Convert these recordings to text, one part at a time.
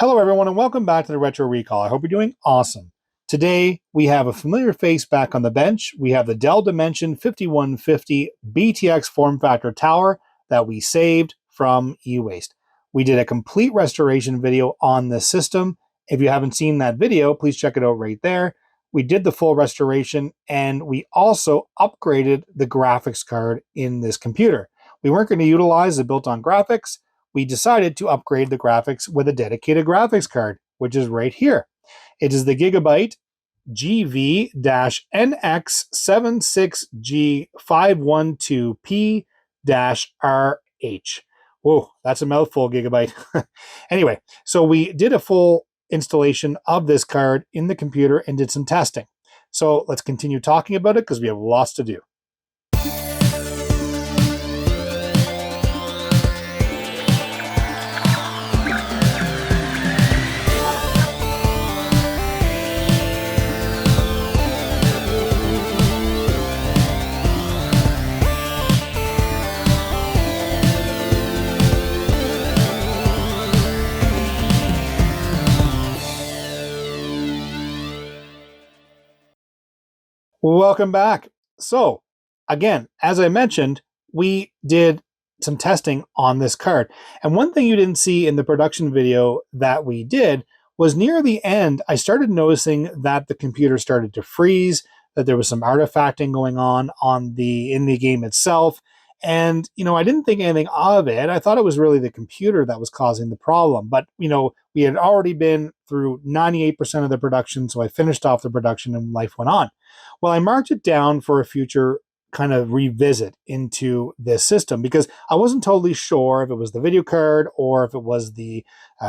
Hello everyone and welcome back to the Retro Recall. I hope you're doing awesome. Today we have a familiar face back on the bench. We have the Dell Dimension 5150 BTX form factor tower that we saved from e-waste. We did a complete restoration video on this system. If you haven't seen that video, please check it out right there. We did the full restoration and we also upgraded the graphics card in this computer. We weren't going to utilize the built-on graphics. We decided to upgrade the graphics with a dedicated graphics card, which is right here. It is the GIGABYTE GV-NX76G512P-RH. Whoa, that's a mouthful, Gigabyte. Anyway, so we did a full installation of this card in the computer and did some testing. So let's continue talking about it because we have lots to do. Welcome back. So again, as I mentioned, we did some testing on this card. And one thing you didn't see in the production video that we did was near the end, I started noticing that the computer started to freeze, that there was some artifacting going on in the game itself. And, I didn't think anything of it. I thought it was really the computer that was causing the problem. But, we had already been through 98% of the production, so I finished off the production and life went on. Well, I marked it down for a future kind of revisit into this system because I wasn't totally sure if it was the video card or if it was the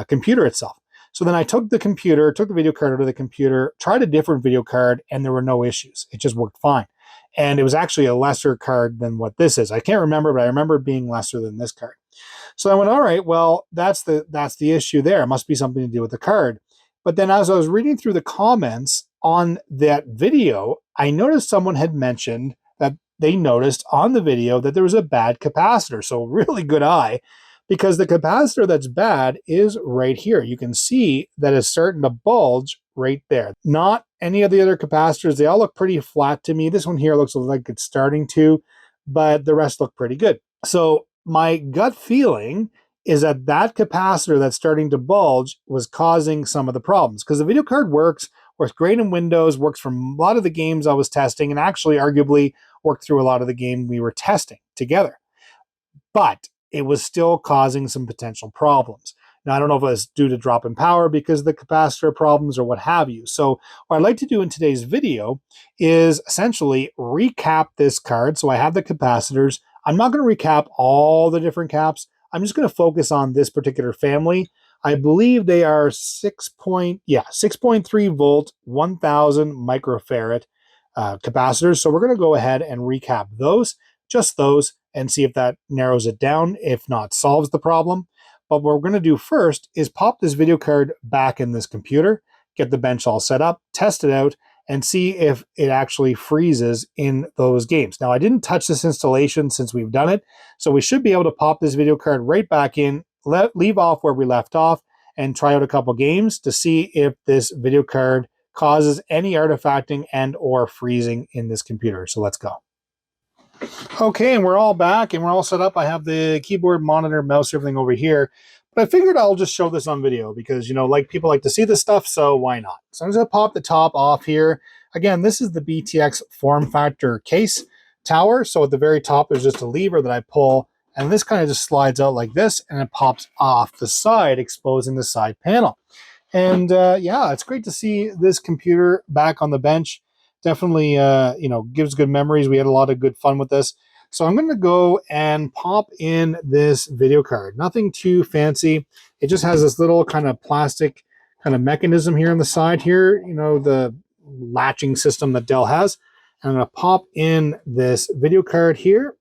computer itself. So then I took the video card out of the computer, tried a different video card, and there were no issues. It just worked fine. And it was actually a lesser card than what this is. I can't remember, but I remember it being lesser than this card. So I went, all right, well, that's the issue there. It must be something to do with the card. But then as I was reading through the comments on that video, I noticed someone had mentioned that they noticed on the video that there was a bad capacitor. So really good eye, because the capacitor that's bad is right here. You can see that it's starting to bulge right there. Not any of the other capacitors. They all look pretty flat to me. This one here looks like it's starting to, but the rest look pretty good. So my gut feeling is that that capacitor that's starting to bulge was causing some of the problems, because the video card works great in Windows, works from a lot of the games I was testing, and actually arguably worked through a lot of the game we were testing together. But it was still causing some potential problems. Now, I don't know if it was due to drop in power because of the capacitor problems or what have you. So what I'd like to do in today's video is essentially recap this card. So I have the capacitors. I'm not going to recap all the different caps. I'm just going to focus on this particular family. I believe they are 6.3 volt, 1000 microfarad capacitors. So we're going to go ahead and recap those, just those, and see if that narrows it down, if not solves the problem. But what we're going to do first is pop this video card back in this computer, get the bench all set up, test it out, and see if it actually freezes in those games. Now, I didn't touch this installation since we've done it, so we should be able to pop this video card right back in, leave off where we left off, and try out a couple games to see if this video card causes any artifacting and or freezing in this computer. So let's go. Okay, and we're all back and we're all set up. I have the keyboard, monitor, mouse, everything over here. But I figured I'll just show this on video because, people like to see this stuff, so why not? So I'm just going to pop the top off here. Again, this is the BTX form factor case tower. So at the very top, there's just a lever that I pull, and this kind of just slides out like this, and it pops off the side, exposing the side panel. And yeah, it's great to see this computer back on the bench. Definitely, gives good memories. We had a lot of good fun with this. So I'm going to go and pop in this video card. Nothing too fancy. It just has this little kind of plastic kind of mechanism here on the side here, the latching system that Dell has. I'm going to pop in this video card here.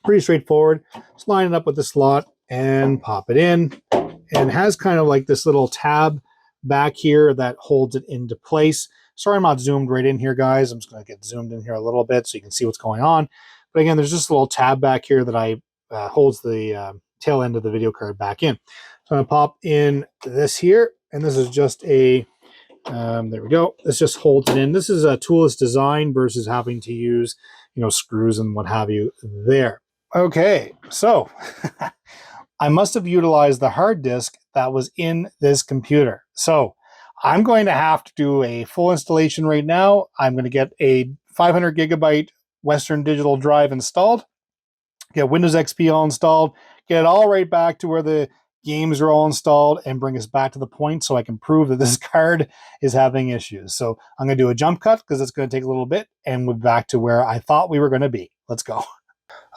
Pretty straightforward. Just line it up with the slot and pop it in. And it has kind of like this little tab back here that holds it into place. Sorry I'm not zoomed right in here, guys. I'm just going to get zoomed in here a little bit so you can see what's going on. But again, there's just a little tab back here that holds the tail end of the video card back in. So I'm going to pop in this here, and this is just a, there we go. This just holds it in. This is a toolless design versus having to use, screws and what have you there. Okay, so I must have utilized the hard disk that was in this computer. So I'm going to have to do a full installation right now. I'm going to get a 500 gigabyte Western Digital drive installed, get Windows XP all installed, get it all right back to where the games are all installed, and bring us back to the point so I can prove that this card is having issues. So I'm going to do a jump cut because it's going to take a little bit, and we're back to where I thought we were going to be. Let's go.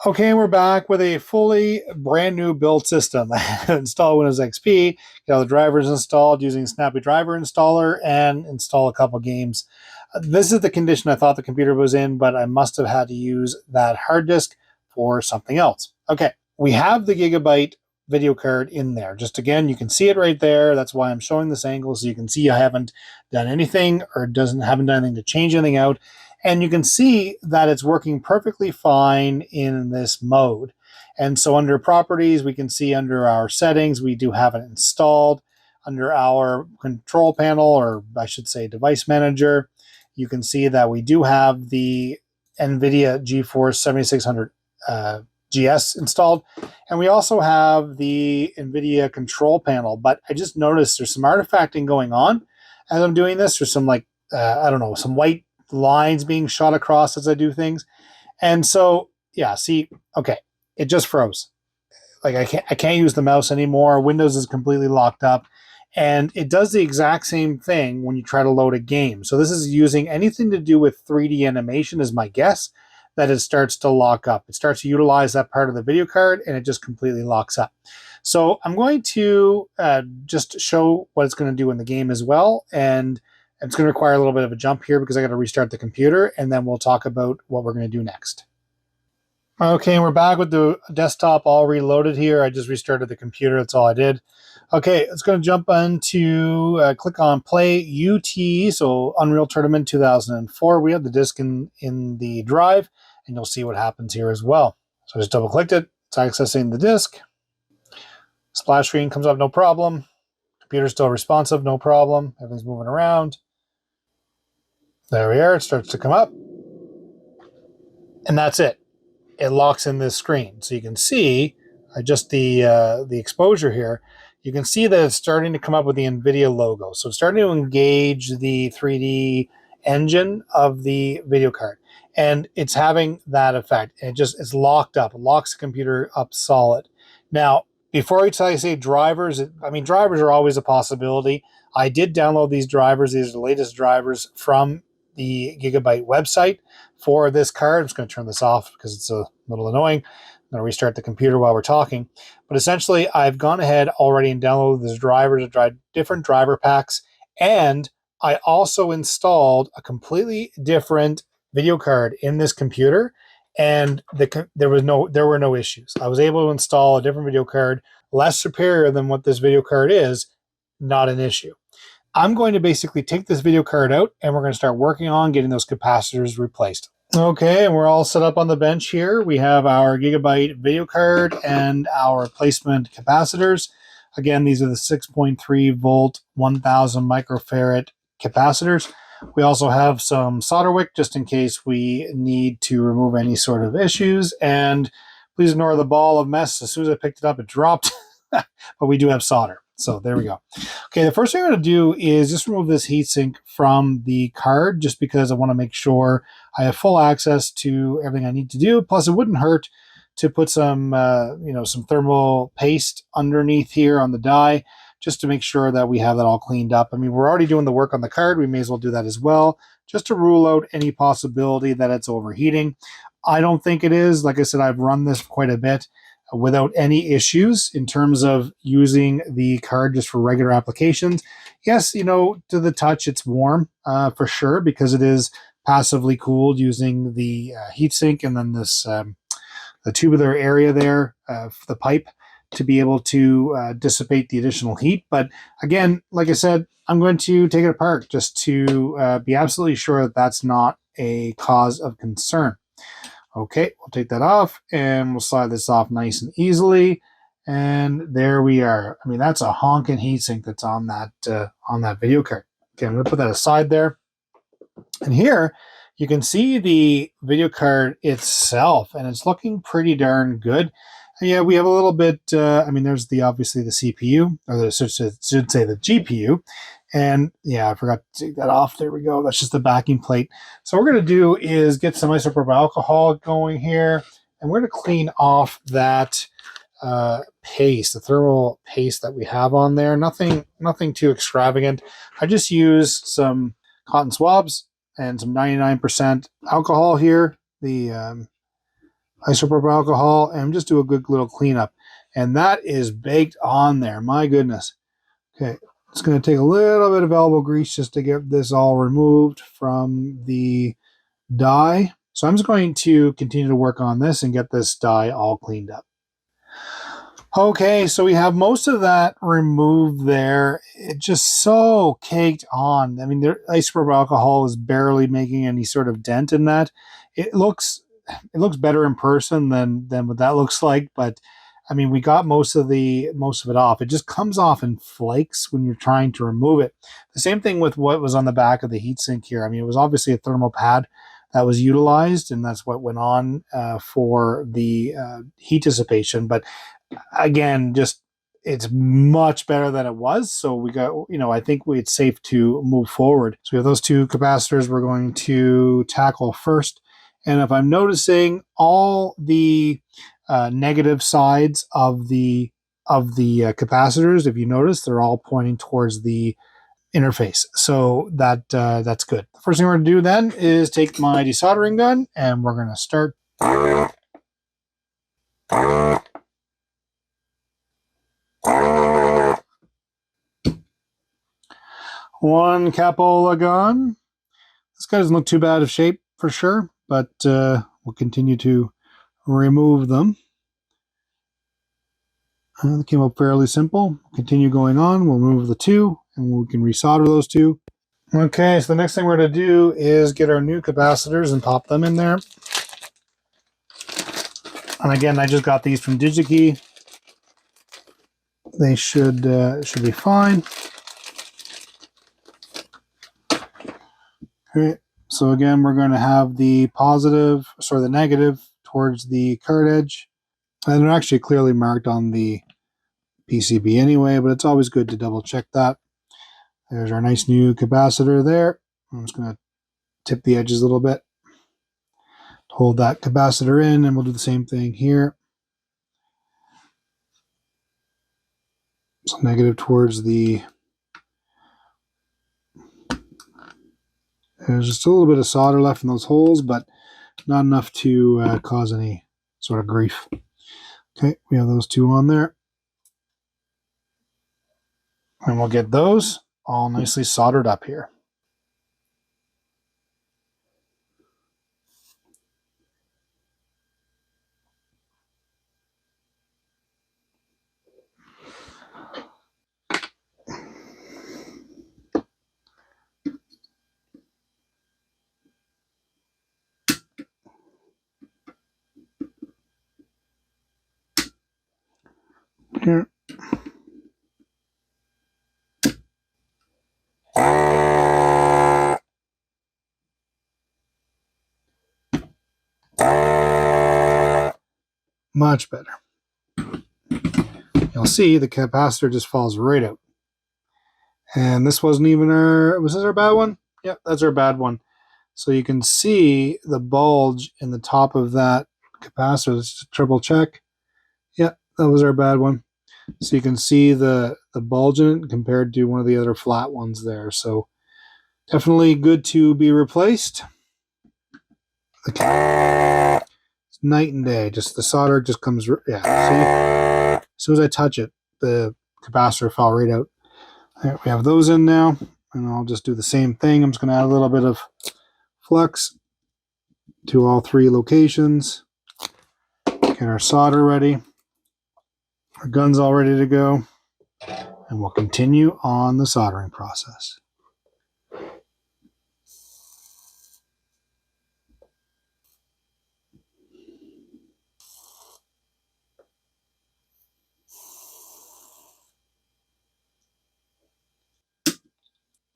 Okay, we're back with a fully brand new build system. Install Windows XP, get all the drivers installed using Snappy Driver Installer, and install a couple games. This is the condition I thought the computer was in, but I must have had to use that hard disk for something else. Okay, we have the Gigabyte video card in there. Just again, you can see it right there. That's why I'm showing this angle, so you can see I haven't done anything or haven't done anything to change anything out. And you can see that it's working perfectly fine in this mode. And so under properties, we can see under our settings, we do have it installed. Under our control panel, or I should say device manager, you can see that we do have the NVIDIA GeForce 7600 GS installed. And we also have the NVIDIA control panel. But I just noticed there's some artifacting going on as I'm doing this. There's some I don't know, some white lines being shot across as I do things. And so, yeah, see, okay, it just froze. Like I can't use the mouse anymore. Windows is completely locked up. And it does the exact same thing when you try to load a game. So this is using anything to do with 3D animation is my guess, that it starts to lock up. It starts to utilize that part of the video card and it just completely locks up. So I'm going to just show what it's going to do in the game as well. And it's going to require a little bit of a jump here because I got to restart the computer, and then we'll talk about what we're going to do next. Okay, we're back with the desktop all reloaded here. I just restarted the computer. That's all I did. Okay, it's going to jump into, click on Play UT, so Unreal Tournament 2004. We have the disk in the drive, and you'll see what happens here as well. So I just double-clicked it. It's accessing the disk. Splash screen comes up, no problem. Computer's still responsive, no problem. Everything's moving around. There we are. It starts to come up. And that's it. It locks in this screen. So you can see, just the exposure here, you can see that it's starting to come up with the NVIDIA logo. So it's starting to engage the 3D engine of the video card. And it's having that effect. And it's locked up. It locks the computer up solid. Now, before I say drivers, drivers are always a possibility. I did download these drivers. These are the latest drivers from the Gigabyte website for this card. I'm just going to turn this off because it's a little annoying. I'm going to restart the computer while we're talking. But essentially, I've gone ahead already and downloaded this driver to drive different driver packs. And I also installed a completely different video card in this computer. And there were no issues. I was able to install a different video card, less superior than what this video card is, not an issue. I'm going to basically take this video card out and we're going to start working on getting those capacitors replaced. Okay, and we're all set up on the bench here. We have our Gigabyte video card and our replacement capacitors. Again, these are the 6.3 volt, 1000 microfarad capacitors. We also have some solder wick just in case we need to remove any sort of issues. And please ignore the ball of mess. As soon as I picked it up, it dropped. But we do have solder. So there we go. Okay, the first thing I'm going to do is just remove this heatsink from the card just because I want to make sure I have full access to everything I need to do. Plus, it wouldn't hurt to put some, some thermal paste underneath here on the die just to make sure that we have that all cleaned up. We're already doing the work on the card. We may as well do that as well, just to rule out any possibility that it's overheating. I don't think it is. Like I said, I've run this quite a bit without any issues in terms of using the card just for regular applications. Yes, to the touch, it's warm for sure because it is passively cooled using the heatsink and then this the tubular area there, the pipe, to be able to dissipate the additional heat. But again, like I said, I'm going to take it apart just to be absolutely sure that that's not a cause of concern. Okay, we'll take that off and we'll slide this off nice and easily. And there we are. I mean, that's a honking heatsink that's on that video card. Okay, I'm going to put that aside there. And here you can see the video card itself, and it's looking pretty darn good. And yeah, we have a little bit. I mean, there's obviously the CPU, or should say the GPU. And yeah, I forgot to take that off. There we go. That's just the backing plate. So what we're going to do is get some isopropyl alcohol going here, and we're going to clean off that paste, the thermal paste that we have on there. Nothing too extravagant. I just use some cotton swabs and some 99% alcohol here, the isopropyl alcohol, and just do a good little cleanup. And that is baked on there. My goodness. Okay, it's going to take a little bit of elbow grease just to get this all removed from the die. So I'm just going to continue to work on this and get this die all cleaned up. Okay, so we have most of that removed there. It just so caked on. I mean, the isopropyl alcohol is barely making any sort of dent in that. It looks better in person than what that looks like, but I mean, we got most of it off. It just comes off in flakes when you're trying to remove it. The same thing with what was on the back of the heatsink here. I mean, it was obviously a thermal pad that was utilized, and that's what went on for the heat dissipation. But again, just it's much better than it was. So we got, I think it's safe to move forward. So we have those two capacitors we're going to tackle first. And if I'm noticing, all the negative sides of the capacitors, if you notice, they're all pointing towards the interface. So that's good. The first thing we're going to do then is take my desoldering gun, and we're going to start. One capola gun. This guy doesn't look too bad of shape for sure, but we'll continue to remove them. It came up fairly simple. Continue going on. We'll remove the two, and we can resolder those two. Okay, so the next thing we're going to do is get our new capacitors and pop them in there. And again, I just got these from DigiKey. They should be fine. Okay, so again, we're going to have the negative towards the card edge. And they're actually clearly marked on the PCB anyway, but it's always good to double check that. There's our nice new capacitor there. I'm just going to tip the edges a little bit. Hold that capacitor in, and we'll do the same thing here. So negative towards the... There's just a little bit of solder left in those holes, but not enough to cause any sort of grief. Okay, we have those two on there. And we'll get those all nicely soldered up here. Here. Much better. You'll see the capacitor just falls right out. And this wasn't even was this our bad one? Yep, that's our bad one. So you can see the bulge in the top of that capacitor. Let's just triple check. Yep, that was our bad one. So you can see the bulge in it compared to one of the other flat ones there. So definitely good to be replaced. It's night and day. Just the solder just comes, yeah, see? As soon as I touch it, the capacitor fell right out. Right, we have those in now, and I'll just do the same thing. I'm just going to add a little bit of flux to all three locations. Get our solder ready. Our gun's all ready to go. And we'll continue on the soldering process.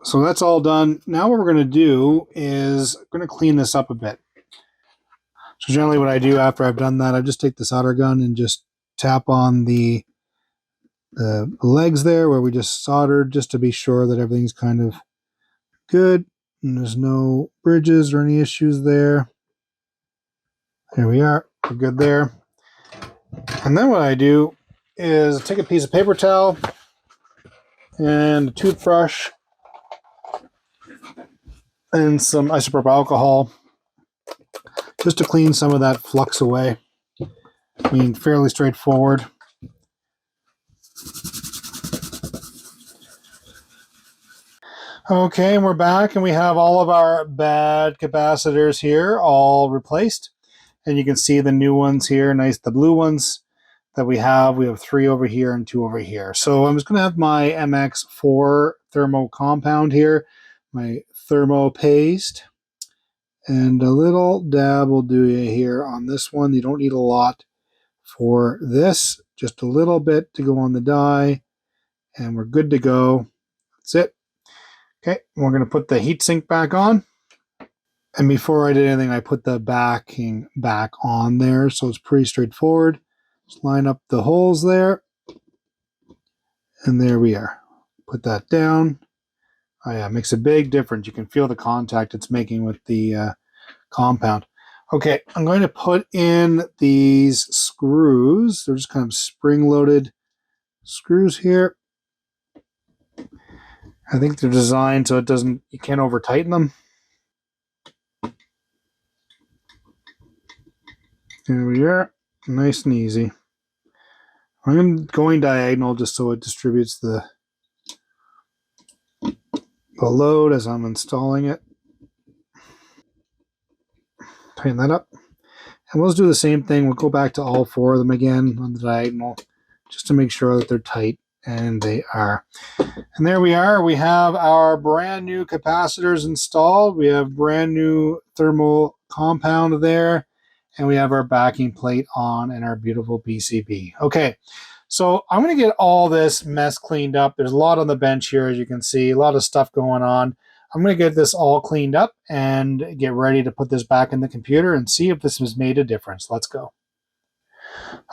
So that's all done. Now what we're going to do is I'm going to clean this up a bit. So generally what I do after I've done that, I just take the solder gun and just tap on the legs there where we just soldered, just to be sure that everything's kind of good and there's no bridges or any issues there. There we are. We're good there. And then what I do is take a piece of paper towel and a toothbrush and some isopropyl alcohol just to clean some of that flux away. I mean, fairly straightforward. Okay, and we're back and we have all of our bad capacitors here all replaced. And you can see the new ones here, nice, the blue ones that we have. We have 3 over here and 2 over here. So I'm just going to have my MX4 thermo compound here, my thermo paste, and a little dab will do you here on this one. You don't need a lot for this, just a little bit to go on the die, and we're good to go. That's it. Okay, we're going to put the heatsink back on. And before I did anything, I put the backing back on there, so it's pretty straightforward. Just line up the holes there, and there we are. Put that down. Oh yeah, it makes a big difference. You can feel the contact it's making with the compound. Okay, I'm going to put in these screws. They're just kind of spring-loaded screws here. I think they're designed so you can't over-tighten them. Here we are, nice and easy. I'm going diagonal just so it distributes the load as I'm installing it. Tighten that up. And we'll just do the same thing. We'll go back to all 4 of them again on the diagonal just to make sure that they're tight, and they are. And there we are. We have our brand new capacitors installed. We have brand new thermal compound there, and we have our backing plate on and our beautiful PCB. Okay, so I'm going to get all this mess cleaned up. There's a lot on the bench here, as you can see, a lot of stuff going on. I'm going to get this all cleaned up and get ready to put this back in the computer and see if this has made a difference. Let's go.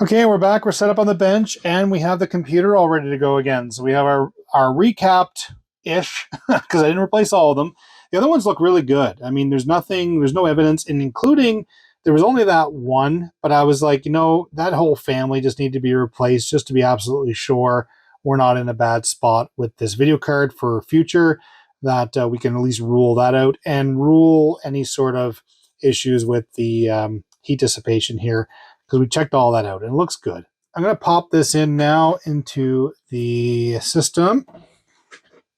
Okay, we're back. We're set up on the bench, and we have the computer all ready to go again. So we have our recapped-ish, because I didn't replace all of them. The other ones look really good. I mean, there's no evidence, and including, there was only that one, but I was like, that whole family just need to be replaced just to be absolutely sure we're not in a bad spot with this video card for future, that we can at least rule that out and rule any sort of issues with the heat dissipation here, because we checked all that out and it looks good. I'm going to pop this in now into the system.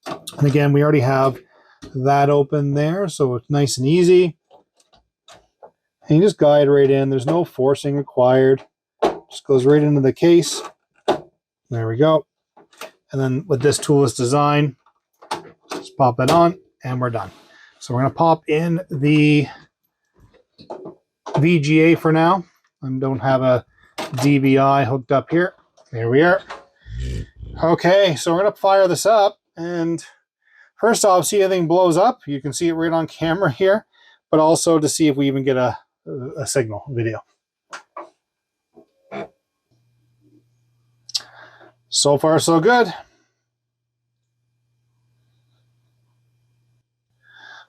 And again, we already have that open there, so it's nice and easy. And you just guide right in. There's no forcing required. Just goes right into the case. There we go. And then with this toolless design, just pop it on and we're done. So we're going to pop in the VGA for now. I don't have a DVI hooked up here. There we are. Okay, so we're going to fire this up, and first off, see if anything blows up. You can see it right on camera here, but also to see if we even get a signal video. So far, so good.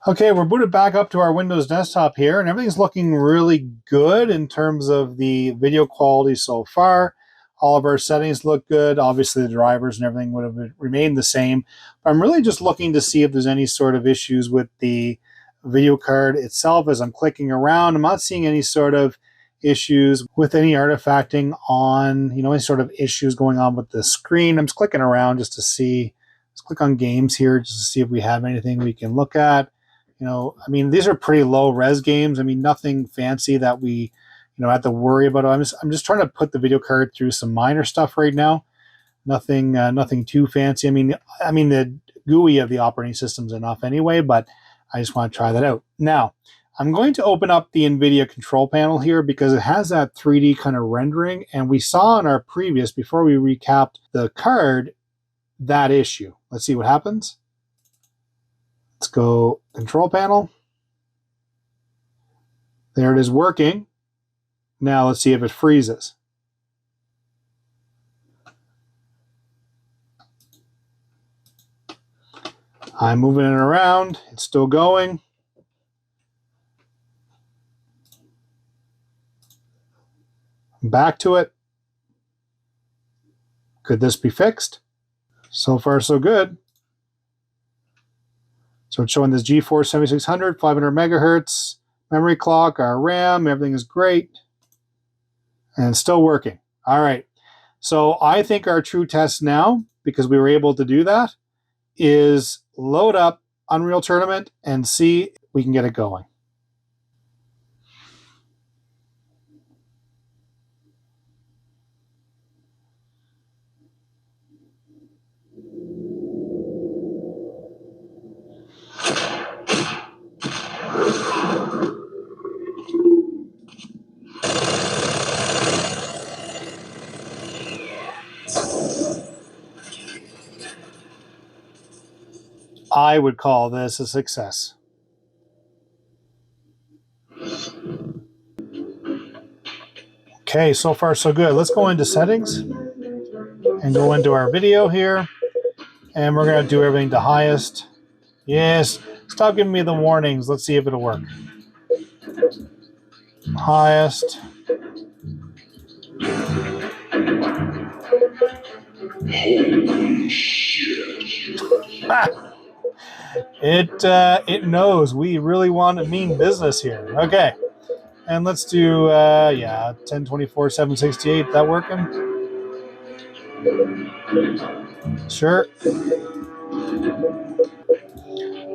Okay, we're booted back up to our Windows desktop here, and everything's looking really good in terms of the video quality so far. All of our settings look good. Obviously, the drivers and everything would have remained the same. But I'm really just looking to see if there's any sort of issues with the video card itself as I'm clicking around. I'm not seeing any sort of issues with any artifacting on, any sort of issues going on with the screen. I'm just clicking around just to see. Let's click on games here just to see if we have anything we can look at. I mean, these are pretty low res games. I mean, nothing fancy that we, have to worry about. I'm just trying to put the video card through some minor stuff right now. Nothing too fancy. I mean, the GUI of the operating system's enough anyway, but I just want to try that out. Now, I'm going to open up the NVIDIA control panel here because it has that 3D kind of rendering, and we saw in our previous, before we recapped the card, that issue. Let's see what happens. Let's go control panel. There it is working. Now let's see if it freezes. I'm moving it around. It's still going. Back to it. Could this be fixed? So far, so good. So it's showing this GeForce 7600, 500 megahertz, memory clock, our RAM, everything is great. And it's still working. All right. So I think our true test now, because we were able to do that, is load up Unreal Tournament and see if we can get it going. I would call this a success. Okay, so far so good. Let's go into settings and go into our video here. And we're going to do everything to highest. Yes, stop giving me the warnings. Let's see if it'll work. Highest. Holy shit. It knows we really want to mean business here. Okay. And let's do, 1024, 768. That working? Sure.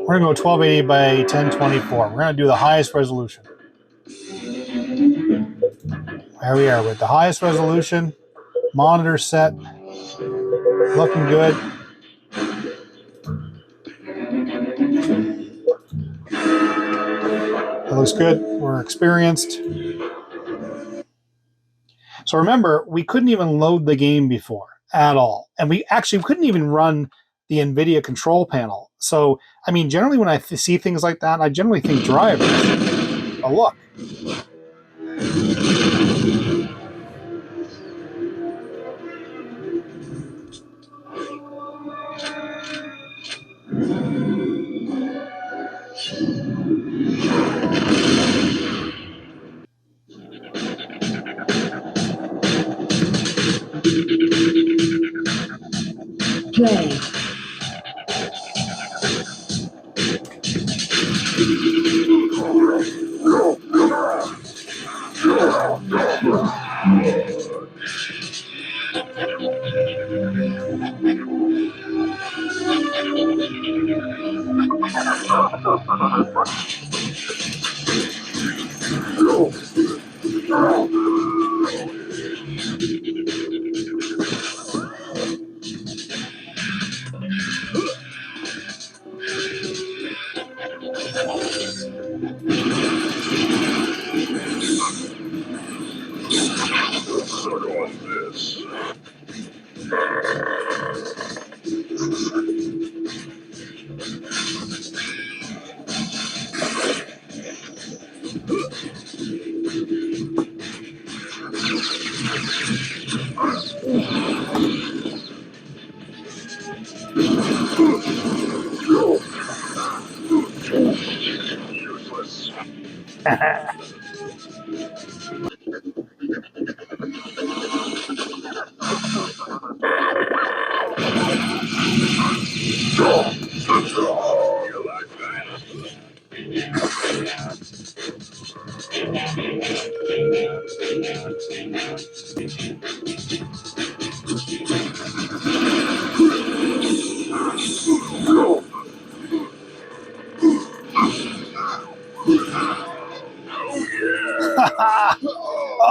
We're going to go 1280 by 1024. We're going to do the highest resolution. There we are with the highest resolution. Monitor set. Looking good. That looks good. We're experienced. So remember, we couldn't even load the game before at all. And we actually couldn't even run the NVIDIA control panel. So, I mean, generally when I see things like that, I generally think drivers. But look. Play.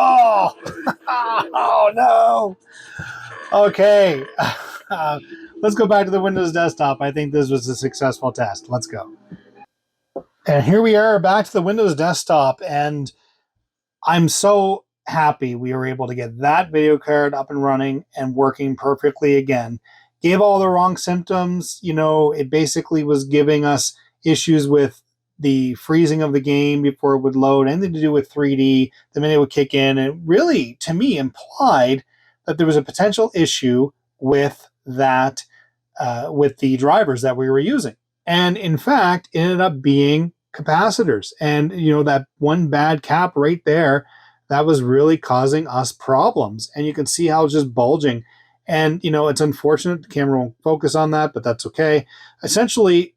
Oh, oh no. Okay. Let's go back to the Windows desktop. I think this was a successful test. Let's go. And here we are back to the Windows desktop. And I'm so happy we were able to get that video card up and running and working perfectly again. Gave all the wrong symptoms. You know, it basically was giving us issues with the freezing of the game before it would load, anything to do with 3D, the minute it would kick in. And it really, to me, implied that there was a potential issue with that, with the drivers that we were using. And in fact, it ended up being capacitors. And, that one bad cap right there, that was really causing us problems. And you can see how it's just bulging. And, it's unfortunate the camera won't focus on that, but that's okay. Essentially,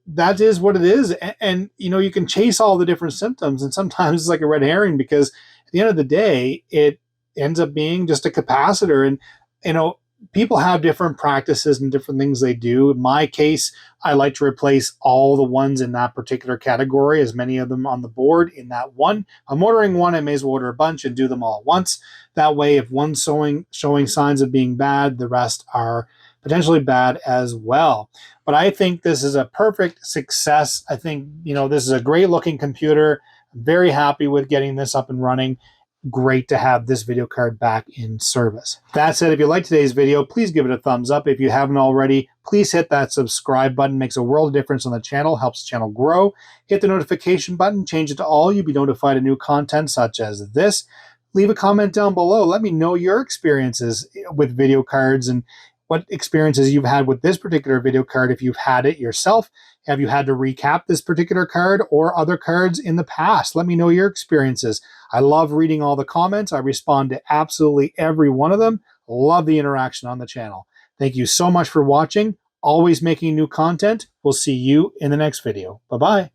that is what it is. And you can chase all the different symptoms. And sometimes it's like a red herring, because at the end of the day, it ends up being just a capacitor. And, people have different practices and different things they do. In my case, I like to replace all the ones in that particular category, as many of them on the board in that one. I'm ordering one, I may as well order a bunch and do them all at once. That way, if one's showing signs of being bad, the rest are potentially bad as well. But I think this is a perfect success. I think, this is a great looking computer. I'm very happy with getting this up and running. Great to have this video card back in service. That said, if you liked today's video, please give it a thumbs up. If you haven't already, please hit that subscribe button. It makes a world of difference on the channel, helps the channel grow. Hit the notification button, change it to all. You'll be notified of new content such as this. Leave a comment down below. Let me know your experiences with video cards and what experiences you've had with this particular video card. If you've had it yourself, have you had to recap this particular card or other cards in the past? Let me know your experiences. I love reading all the comments. I respond to absolutely every one of them. Love the interaction on the channel. Thank you so much for watching. Always making new content. We'll see you in the next video. Bye-bye.